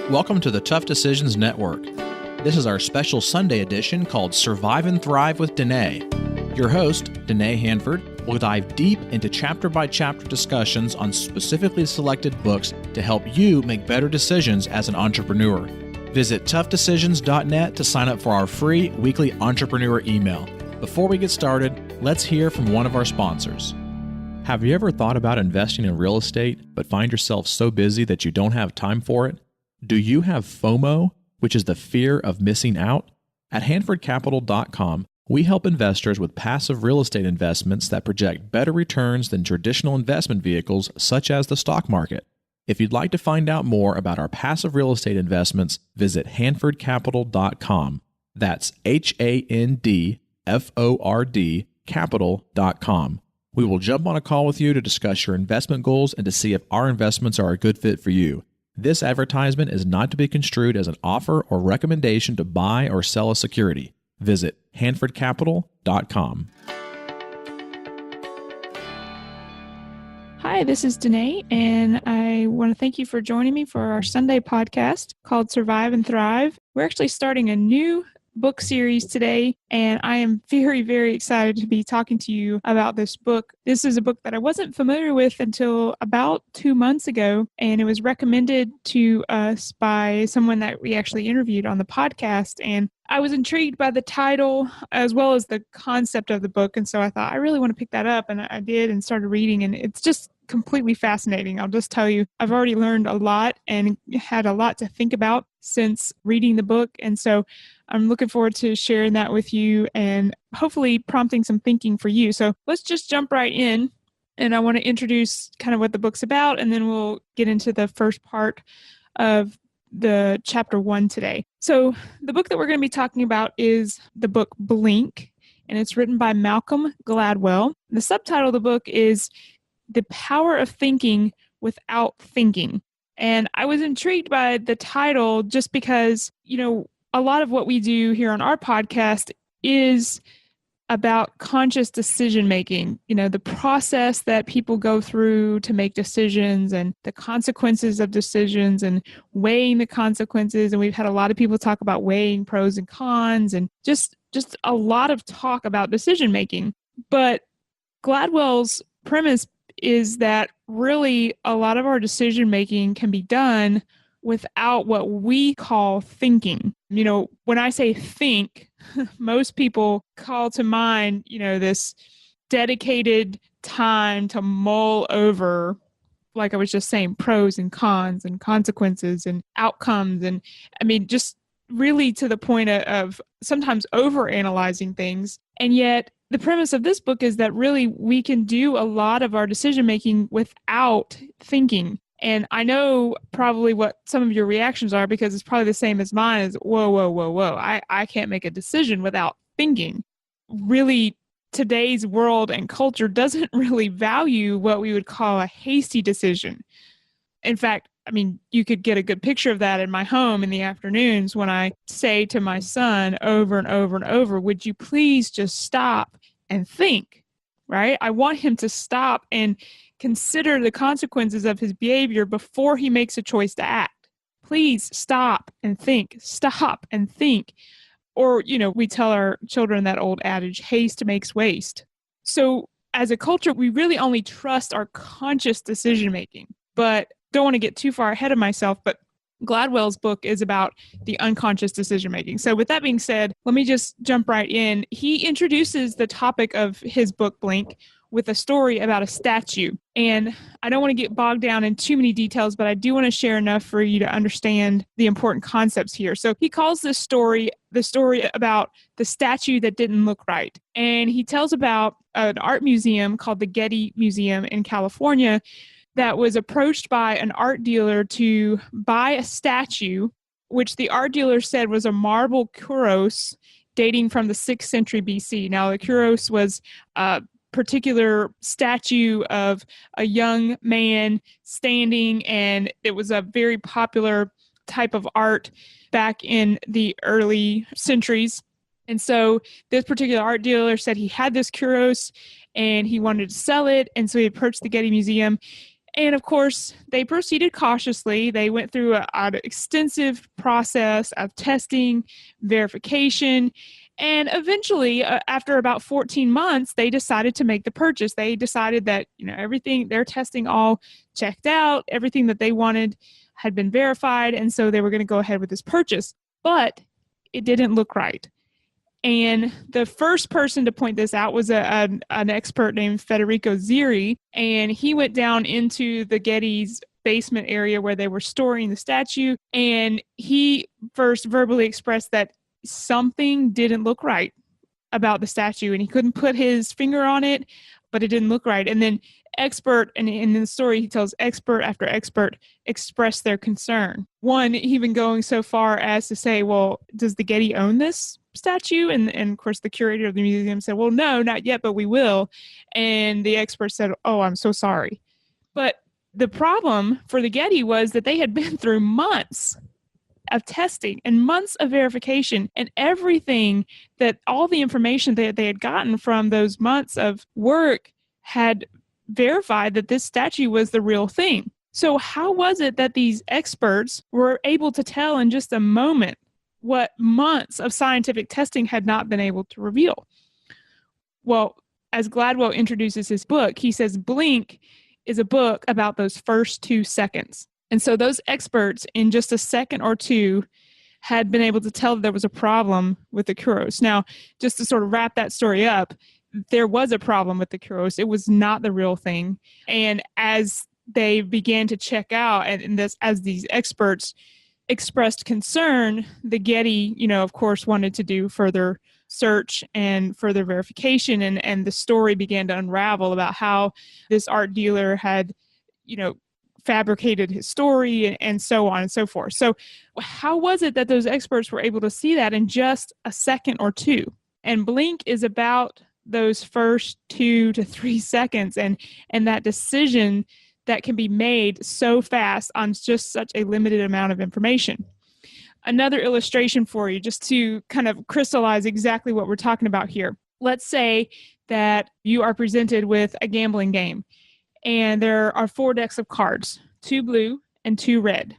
Welcome to the Tough Decisions Network. This is our special Sunday edition called Survive and Thrive with Dennae. Your host, Dennae Handford, will dive deep into chapter-by-chapter discussions on specifically selected books to help you make better decisions as an entrepreneur. Visit toughdecisions.net to sign up for our free weekly entrepreneur email. Before we get started, let's hear from one of our sponsors. Have you ever thought about investing in real estate, but find yourself so busy that you don't have time for it? Do you have FOMO, which is the fear of missing out? At handfordcapital.com, we help investors with passive real estate investments that project better returns than traditional investment vehicles such as the stock market. If you'd like to find out more about our passive real estate investments, visit handfordcapital.com. That's HANDFORD capital.com. We will jump on a call with you to discuss your investment goals and to see if our investments are a good fit for you. This advertisement is not to be construed as an offer or recommendation to buy or sell a security. Visit handfordcapital.com. Hi, this is Dennae, and I want to thank you for joining me for our Sunday podcast called Survive and Thrive. We're actually starting a new book series today, and I am very, very excited to be talking to you about this book. This is a book that I wasn't familiar with until about 2 months ago, and it was recommended to us by someone that we actually interviewed on the podcast, and I was intrigued by the title as well as the concept of the book, and so I thought I really want to pick that up, and I did and started reading, and it's just completely fascinating. I'll just tell you, I've already learned a lot and had a lot to think about since reading the book, and so I'm looking forward to sharing that with you and hopefully prompting some thinking for you. So let's just jump right in, and I want to introduce kind of what the book's about, and then we'll get into the first part of the chapter 1 today. So the book that we're going to be talking about is the book Blink, and it's written by Malcolm Gladwell. The subtitle of the book is The Power of Thinking Without Thinking. And I was intrigued by the title just because, a lot of what we do here on our podcast is about conscious decision making, the process that people go through to make decisions and the consequences of decisions and weighing the consequences. And we've had a lot of people talk about weighing pros and cons and just a lot of talk about decision making. But Gladwell's premise is that really a lot of our decision making can be done without what we call thinking. When I say think, most people call to mind, this dedicated time to mull over, like I was just saying, pros and cons and consequences and outcomes. And just really to the point of sometimes overanalyzing things. And yet the premise of this book is that really we can do a lot of our decision making without thinking. And I know probably what some of your reactions are, because it's probably the same as mine, is whoa. I can't make a decision without thinking. Really, today's world and culture doesn't really value what we would call a hasty decision. In fact, you could get a good picture of that in my home in the afternoons when I say to my son over and over and over, would you please just stop and think, right? I want him to stop and consider the consequences of his behavior before he makes a choice to act. Please stop and think, stop and think. Or, we tell our children that old adage, haste makes waste. So as a culture, we really only trust our conscious decision making, but don't want to get too far ahead of myself, but Gladwell's book is about the unconscious decision making. So with that being said, let me just jump right in. He introduces the topic of his book, Blink, with a story about a statue. And I don't want to get bogged down in too many details, but I do want to share enough for you to understand the important concepts here. So he calls this story the story about the statue that didn't look right. And he tells about an art museum called the Getty Museum in California that was approached by an art dealer to buy a statue, which the art dealer said was a marble kuros dating from the 6th century BC. Now, the kuros was a particular statue of a young man standing, and it was a very popular type of art back in the early centuries. And so this particular art dealer said he had this kuros and he wanted to sell it, and so he approached the Getty Museum. And of course, they proceeded cautiously. They went through an extensive process of testing, verification, and eventually, after about 14 months, they decided to make the purchase. They decided that, everything, their testing all checked out, everything that they wanted had been verified, and so they were going to go ahead with this purchase. But it didn't look right. And the first person to point this out was an expert named Federico Zeri, and he went down into the Getty's basement area where they were storing the statue, and he first verbally expressed that something didn't look right about the statue, and he couldn't put his finger on it, but it didn't look right. And then expert, and in the story, he tells expert after expert express their concern. One even going so far as to say, well, does the Getty own this statue? And of course, the curator of the museum said, well, no, not yet, but we will. And the expert said, oh, I'm so sorry. But the problem for the Getty was that they had been through months of testing and months of verification, and everything that all the information that they had gotten from those months of work had verified that this statue was the real thing. So how was it that these experts were able to tell in just a moment what months of scientific testing had not been able to reveal? Well, as Gladwell introduces his book, he says Blink is a book about those first 2 seconds. And so those experts, in just a second or two, had been able to tell that there was a problem with the Kuros. Now, just to sort of wrap that story up, there was a problem with the Kuros. It was not the real thing. And as they began to check out, as these experts expressed concern, the Getty, of course, wanted to do further search and further verification. And the story began to unravel about how this art dealer had, fabricated his story and so on and so forth. So how was it that those experts were able to see that in just a second or two? And Blink is about those first 2 to 3 seconds and that decision that can be made so fast on just such a limited amount of information. Another illustration for you, just to kind of crystallize exactly what we're talking about here. Let's say that you are presented with a gambling game, and there are 4 decks of cards, 2 blue and 2 red.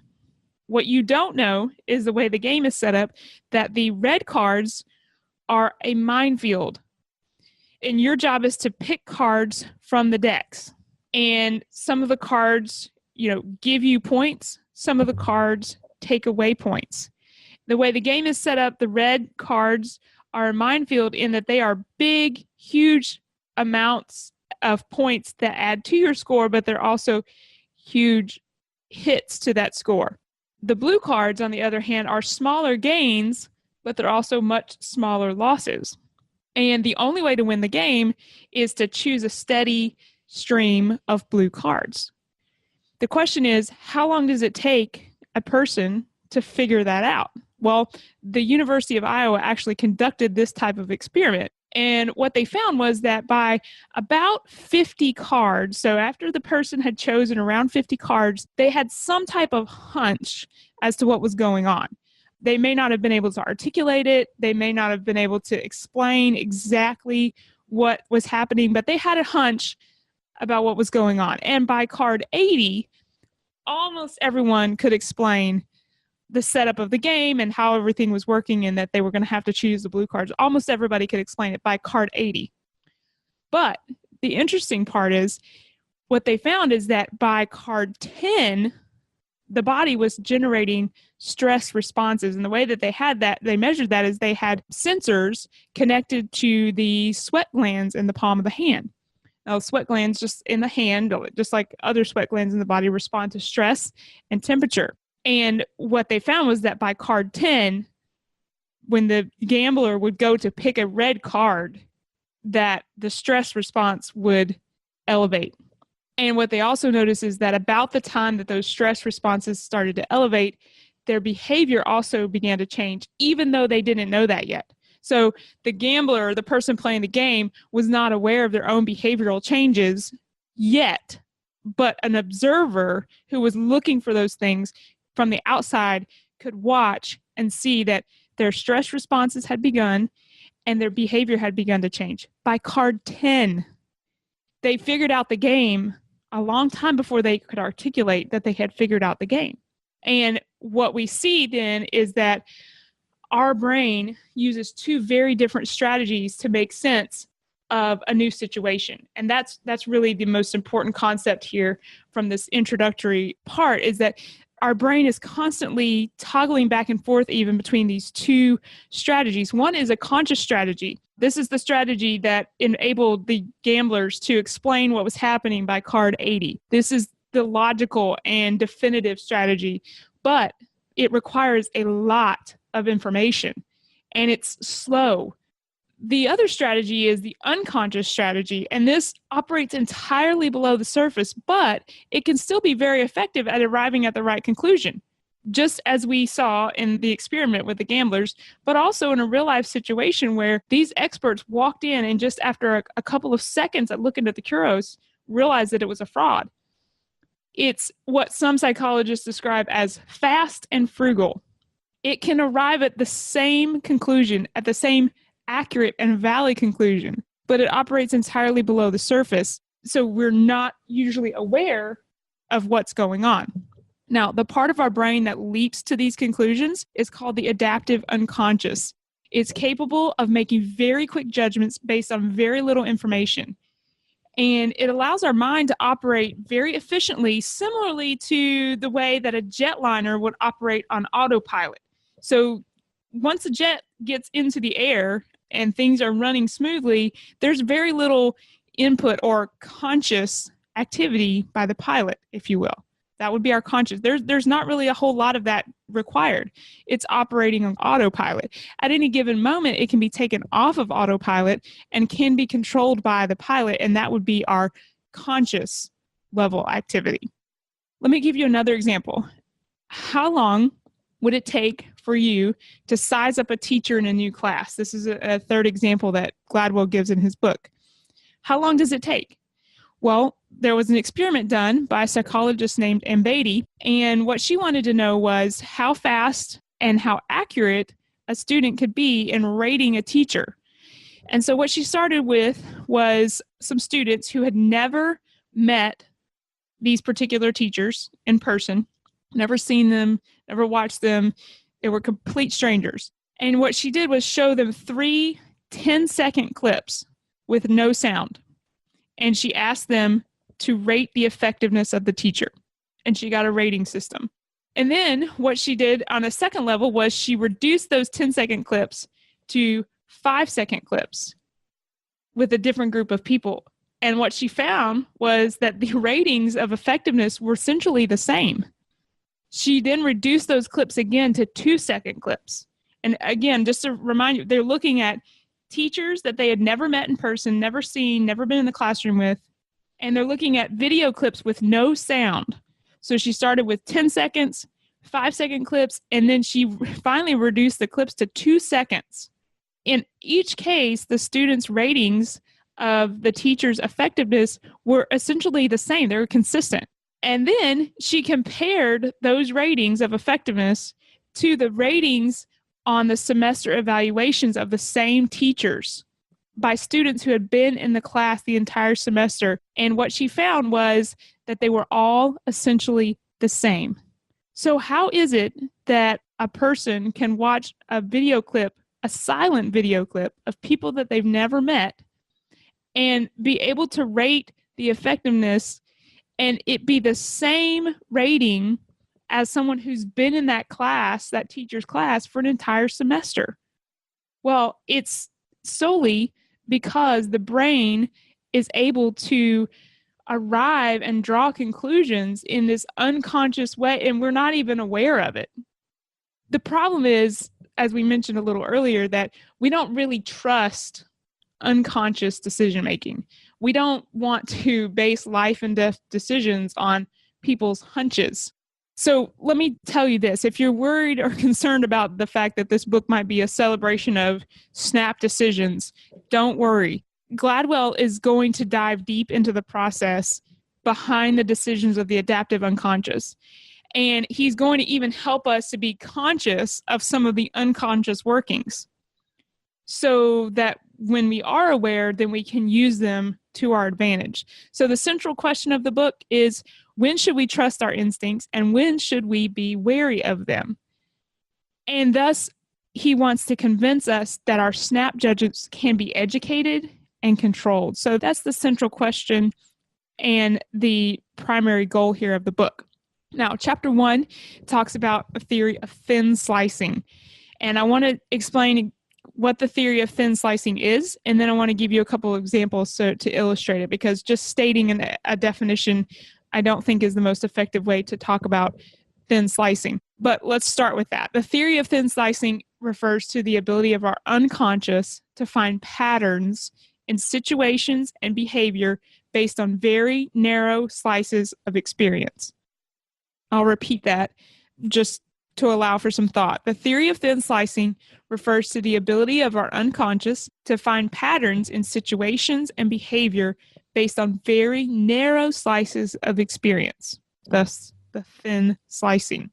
What you don't know is the way the game is set up, that the red cards are a minefield. And your job is to pick cards from the decks. And some of the cards, give you points. Some of the cards take away points. The way the game is set up, the red cards are a minefield in that they are big, huge amounts of points that add to your score, but they're also huge hits to that score. The blue cards, on the other hand, are smaller gains, but they're also much smaller losses. And the only way to win the game is to choose a steady stream of blue cards. The question is, how long does it take a person to figure that out? Well, the University of Iowa actually conducted this type of experiment. And what they found was that by about 50 cards, so after the person had chosen around 50 cards, they had some type of hunch as to what was going on. They may not have been able to articulate it. They may not have been able to explain exactly what was happening, but they had a hunch about what was going on. And by card 80, almost everyone could explain the setup of the game and how everything was working, and that they were going to have to choose the blue cards. Almost everybody could explain it by card 80. But the interesting part is what they found is that by card 10, the body was generating stress responses. And the way that they measured that is they had sensors connected to the sweat glands in the palm of the hand. Now, sweat glands just in the hand, just like other sweat glands in the body, respond to stress and temperature. And what they found was that by card 10, when the gambler would go to pick a red card, that the stress response would elevate. And what they also noticed is that about the time that those stress responses started to elevate, their behavior also began to change, even though they didn't know that yet. So the gambler, the person playing the game, was not aware of their own behavioral changes yet, but an observer who was looking for those things from the outside could watch and see that their stress responses had begun and their behavior had begun to change. By card 10, they figured out the game a long time before they could articulate that they had figured out the game. And what we see then is that our brain uses two very different strategies to make sense of a new situation. And that's really the most important concept here from this introductory part, is that our brain is constantly toggling back and forth even between these two strategies. One is a conscious strategy. This is the strategy that enabled the gamblers to explain what was happening by card 80. This is the logical and definitive strategy, but it requires a lot of information and it's slow. The other strategy is the unconscious strategy, and this operates entirely below the surface, but it can still be very effective at arriving at the right conclusion, just as we saw in the experiment with the gamblers, but also in a real-life situation where these experts walked in and just after a couple of seconds at looking at the Kuros, realized that it was a fraud. It's what some psychologists describe as fast and frugal. It can arrive at the same conclusion, at the same accurate and valid conclusion, but it operates entirely below the surface. So we're not usually aware of what's going on. Now, the part of our brain that leaps to these conclusions is called the adaptive unconscious. It's capable of making very quick judgments based on very little information. And it allows our mind to operate very efficiently, similarly to the way that a jetliner would operate on autopilot. So once a jet gets into the air and things are running smoothly, there's very little input or conscious activity by the pilot, if you will. That would be our conscious. There's not really a whole lot of that required. It's operating on autopilot. At any given moment, it can be taken off of autopilot and can be controlled by the pilot, and that would be our conscious level activity. Let me give you another example. How long would it take for you to size up a teacher in a new class? This is a third example that Gladwell gives in his book. How long does it take? Well, there was an experiment done by a psychologist named Beatty, and what she wanted to know was how fast and how accurate a student could be in rating a teacher. And so what she started with was some students who had never met these particular teachers in person, never seen them, never watched them. They were complete strangers. And what she did was show them 3 10-second clips with no sound. And she asked them to rate the effectiveness of the teacher. And she got a rating system. And then what she did on a second level was she reduced those 10-second clips to 5-second clips with a different group of people. And what she found was that the ratings of effectiveness were essentially the same. She then reduced those clips again to 2-second clips. And again, just to remind you, they're looking at teachers that they had never met in person, never seen, never been in the classroom with, and they're looking at video clips with no sound. So she started with 10 seconds, 5-second clips, and then she finally reduced the clips to 2 seconds. In each case, the students' ratings of the teacher's effectiveness were essentially the same. They were consistent. And then she compared those ratings of effectiveness to the ratings on the semester evaluations of the same teachers by students who had been in the class the entire semester. And what she found was that they were all essentially the same. So how is it that a person can watch a video clip, a silent video clip of people that they've never met, and be able to rate the effectiveness and it be the same rating as someone who's been in that class, that teacher's class, for an entire semester? Well, it's solely because the brain is able to arrive and draw conclusions in this unconscious way, and we're not even aware of it. The problem is, as we mentioned a little earlier, that we don't really trust unconscious decision-making. We don't want to base life and death decisions on people's hunches. So let me tell you this. If you're worried or concerned about the fact that this book might be a celebration of snap decisions, don't worry. Gladwell is going to dive deep into the process behind the decisions of the adaptive unconscious. And he's going to even help us to be conscious of some of the unconscious workings so that when we are aware, then we can use them to our advantage. So the central question of the book is, when should we trust our instincts and when should we be wary of them? And thus, he wants to convince us that our snap judgments can be educated and controlled. So that's the central question and the primary goal here of the book. Now, chapter 1 talks about a theory of thin slicing. And I want to explain what the theory of thin slicing is, and then I want to give you a couple of examples to illustrate it, because just stating a definition I don't think is the most effective way to talk about thin slicing. But let's start with that. The theory of thin slicing refers to the ability of our unconscious to find patterns in situations and behavior based on very narrow slices of experience. I'll repeat that just to allow for some thought. The theory of thin slicing refers to the ability of our unconscious to find patterns in situations and behavior based on very narrow slices of experience, thus the thin slicing.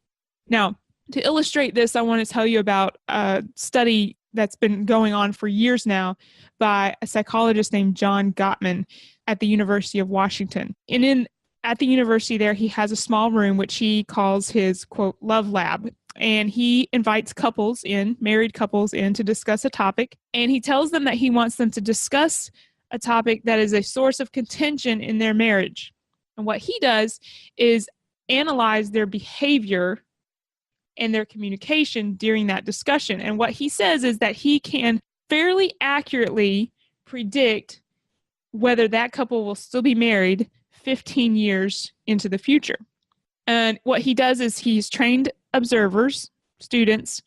Now, to illustrate this, I want to tell you about a study that's been going on for years now by a psychologist named John Gottman at the University of Washington. And at the university there, he has a small room which he calls his, quote, love lab. And he invites married couples in to discuss a topic. And he tells them that he wants them to discuss a topic that is a source of contention in their marriage. And what he does is analyze their behavior and their communication during that discussion. And what he says is that he can fairly accurately predict whether that couple will still be married 15 years into the future. And what he does is he's trained observers, students,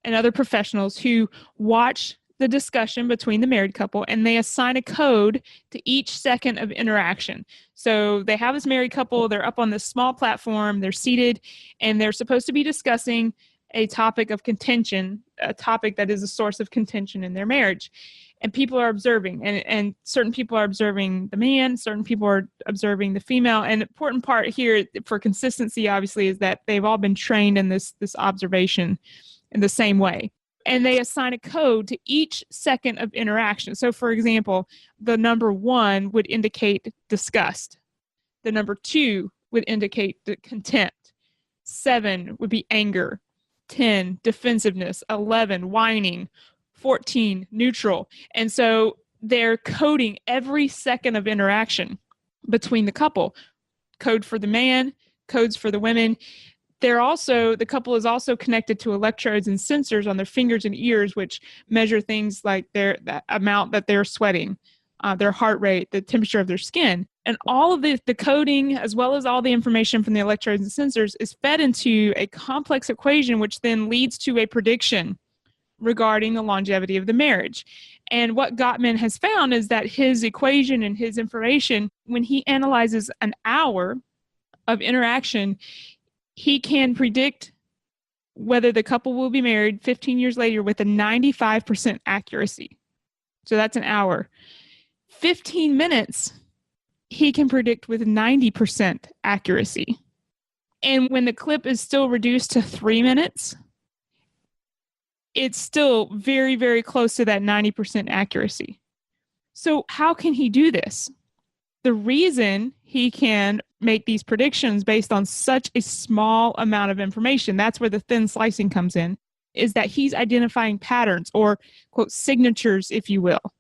and other professionals who watch the discussion between the married couple, and they assign a code to each second of interaction. So they have this married couple, they're up on this small platform, they're seated, and they're supposed to be discussing a topic of contention, a topic that is a source of contention in their marriage. And people are observing, and certain people are observing the man, certain people are observing the female. And the important part here for consistency, obviously, is that they've all been trained in this observation in the same way. And they assign a code to each second of interaction. So, for example, the number 1 would indicate disgust. The number 2 would indicate the contempt. 7 would be anger. 10, defensiveness. 11, whining. 14, neutral. And so they're coding every second of interaction between the couple. Code for the man, codes for the women. The couple is also connected to electrodes and sensors on their fingers and ears, which measure things like the amount that they're sweating, their heart rate, the temperature of their skin. And all of the coding, as well as all the information from the electrodes and sensors, is fed into a complex equation, which then leads to a prediction regarding the longevity of the marriage. And what Gottman has found is that his equation and his information, when he analyzes an hour of interaction, he can predict whether the couple will be married 15 years later with a 95% accuracy. So that's an hour. 15 minutes, he can predict with 90% accuracy. And when the clip is still reduced to 3 minutes, it's still very, very close to that 90% accuracy. So how can he do this? The reason he can make these predictions based on such a small amount of information, that's where the thin slicing comes in, is that he's identifying patterns or, quote, signatures, if you will.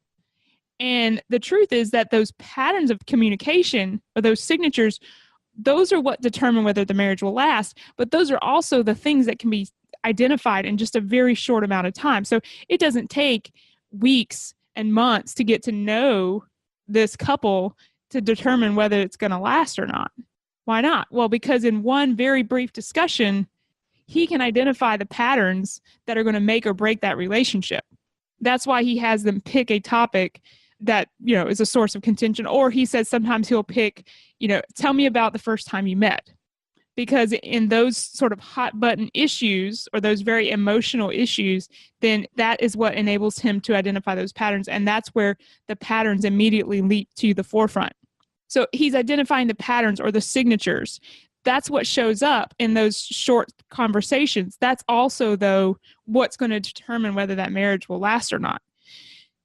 And the truth is that those patterns of communication or those signatures, those are what determine whether the marriage will last, but those are also the things that can be identified in just a very short amount of time. So it doesn't take weeks and months to get to know this couple to determine whether it's going to last or not. Why not? Well, because in one very brief discussion, he can identify the patterns that are going to make or break that relationship. That's why he has them pick a topic that, is a source of contention. Or he says sometimes he'll pick, tell me about the first time you met. Because in those sort of hot button issues or those very emotional issues, then that is what enables him to identify those patterns. And that's where the patterns immediately leap to the forefront. So he's identifying the patterns or the signatures. That's what shows up in those short conversations. That's also, though, what's going to determine whether that marriage will last or not.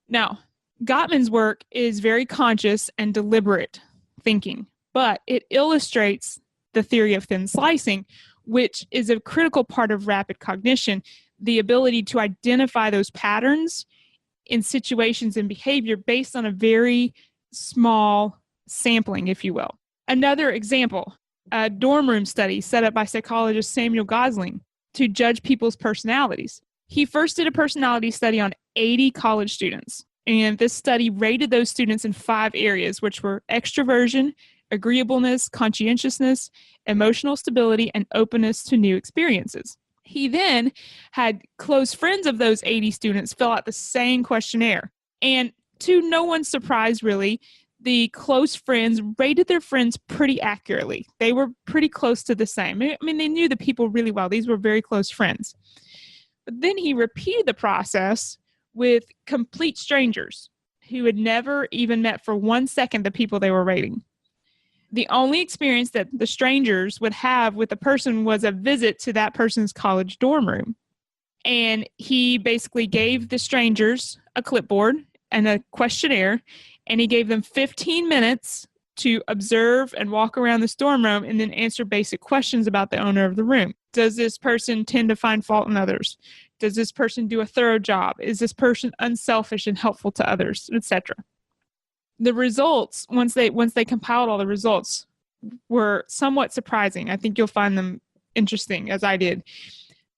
Now, Gottman's work is very conscious and deliberate thinking, but it illustrates the theory of thin slicing, which is a critical part of rapid cognition, the ability to identify those patterns in situations and behavior based on a very small sampling, if you will. Another example, a dorm room study set up by psychologist Samuel Gosling to judge people's personalities. He first did a personality study on 80 college students, and this study rated those students in 5 areas, which were extroversion, agreeableness, conscientiousness, emotional stability, and openness to new experiences. He then had close friends of those 80 students fill out the same questionnaire. And to no one's surprise, really, the close friends rated their friends pretty accurately. They were pretty close to the same. I mean, they knew the people really well. These were very close friends. But then he repeated the process with complete strangers who had never even met for 1 second the people they were rating. The only experience that the strangers would have with the person was a visit to that person's college dorm room. And he basically gave the strangers a clipboard and a questionnaire, and he gave them 15 minutes to observe and walk around this dorm room and then answer basic questions about the owner of the room. Does this person tend to find fault in others? Does this person do a thorough job? Is this person unselfish and helpful to others, etc.? The results, once they compiled all the results, were somewhat surprising. I think you'll find them interesting, as I did.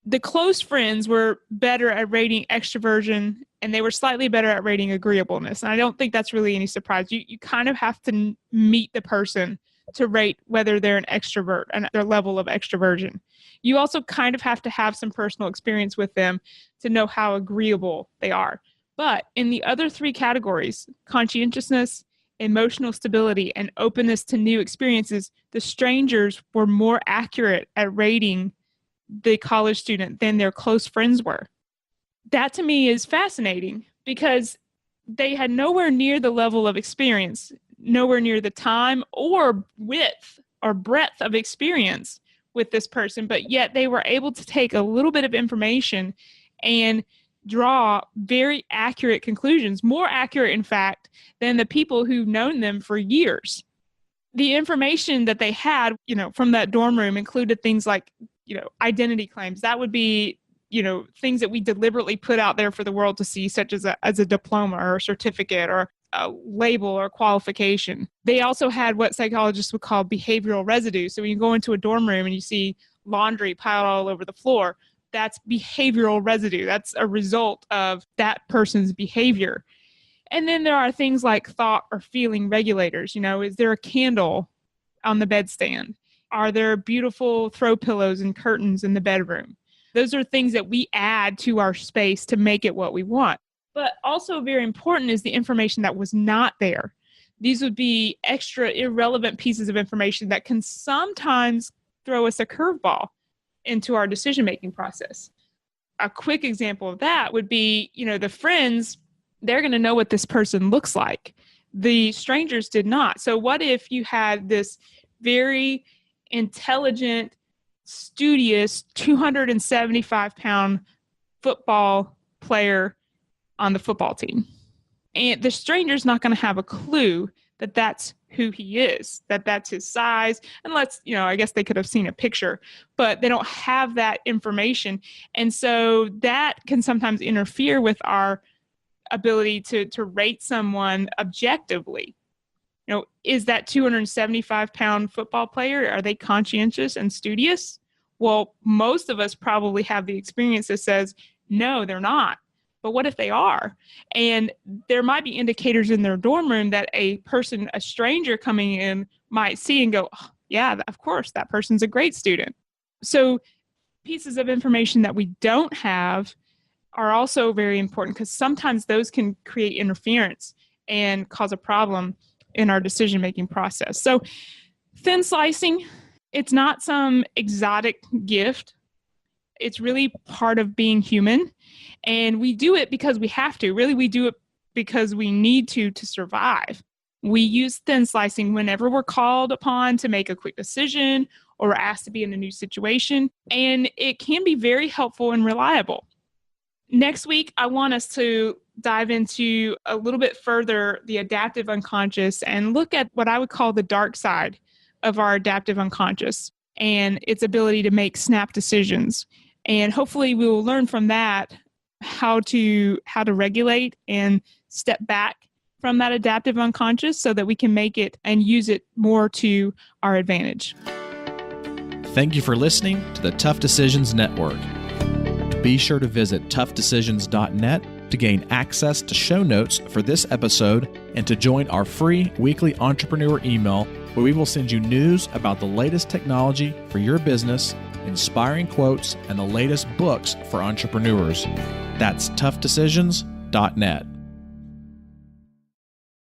The close friends were better at rating extroversion, and they were slightly better at rating agreeableness. And I don't think that's really any surprise. You kind of have to meet the person to rate whether they're an extrovert and their level of extroversion. You also kind of have to have some personal experience with them to know how agreeable they are. But in the other 3 categories, conscientiousness, emotional stability, and openness to new experiences, the strangers were more accurate at rating the college student than their close friends were. That to me is fascinating because they had nowhere near the level of experience, nowhere near the time or width or breadth of experience with this person, but yet they were able to take a little bit of information and draw very accurate conclusions, more accurate, in fact, than the people who've known them for years. The information that they had, from that dorm room included things like, identity claims. That would be, things that we deliberately put out there for the world to see, such as a diploma or a certificate or a label or qualification. They also had what psychologists would call behavioral residue. So when you go into a dorm room and you see laundry piled all over the floor, that's behavioral residue. That's a result of that person's behavior. And then there are things like thought or feeling regulators. Is there a candle on the bedstand? Are there beautiful throw pillows and curtains in the bedroom? Those are things that we add to our space to make it what we want. But also very important is the information that was not there. These would be extra irrelevant pieces of information that can sometimes throw us a curveball into our decision-making process. A quick example of that would be, the friends, they're going to know what this person looks like. The strangers did not. So what if you had this very intelligent, studious, 275-pound football player on the football team? And the stranger's not going to have a clue that that's who he is, that that's his size, unless, I guess they could have seen a picture, but they don't have that information. And so that can sometimes interfere with our ability to rate someone objectively. Is that 275-pound football player, are they conscientious and studious? Well, most of us probably have the experience that says, no, they're not. But what if they are? And there might be indicators in their dorm room that a stranger coming in might see and go, oh, yeah, of course, that person's a great student. So pieces of information that we don't have are also very important because sometimes those can create interference and cause a problem in our decision-making process. So thin slicing, it's not some exotic gift. It's really part of being human. And we do it because we have to. Really, we do it because we need to survive. We use thin slicing whenever we're called upon to make a quick decision or we're asked to be in a new situation. And it can be very helpful and reliable. Next week, I want us to dive into a little bit further the adaptive unconscious and look at what I would call the dark side of our adaptive unconscious and its ability to make snap decisions. And hopefully we will learn from that how to regulate and step back from that adaptive unconscious so that we can make it and use it more to our advantage. Thank you for listening to the Tough Decisions Network. Be sure to visit toughdecisions.net to gain access to show notes for this episode and to join our free weekly entrepreneur email where we will send you news about the latest technology for your business, inspiring quotes, and the latest books for entrepreneurs. That's toughdecisions.net.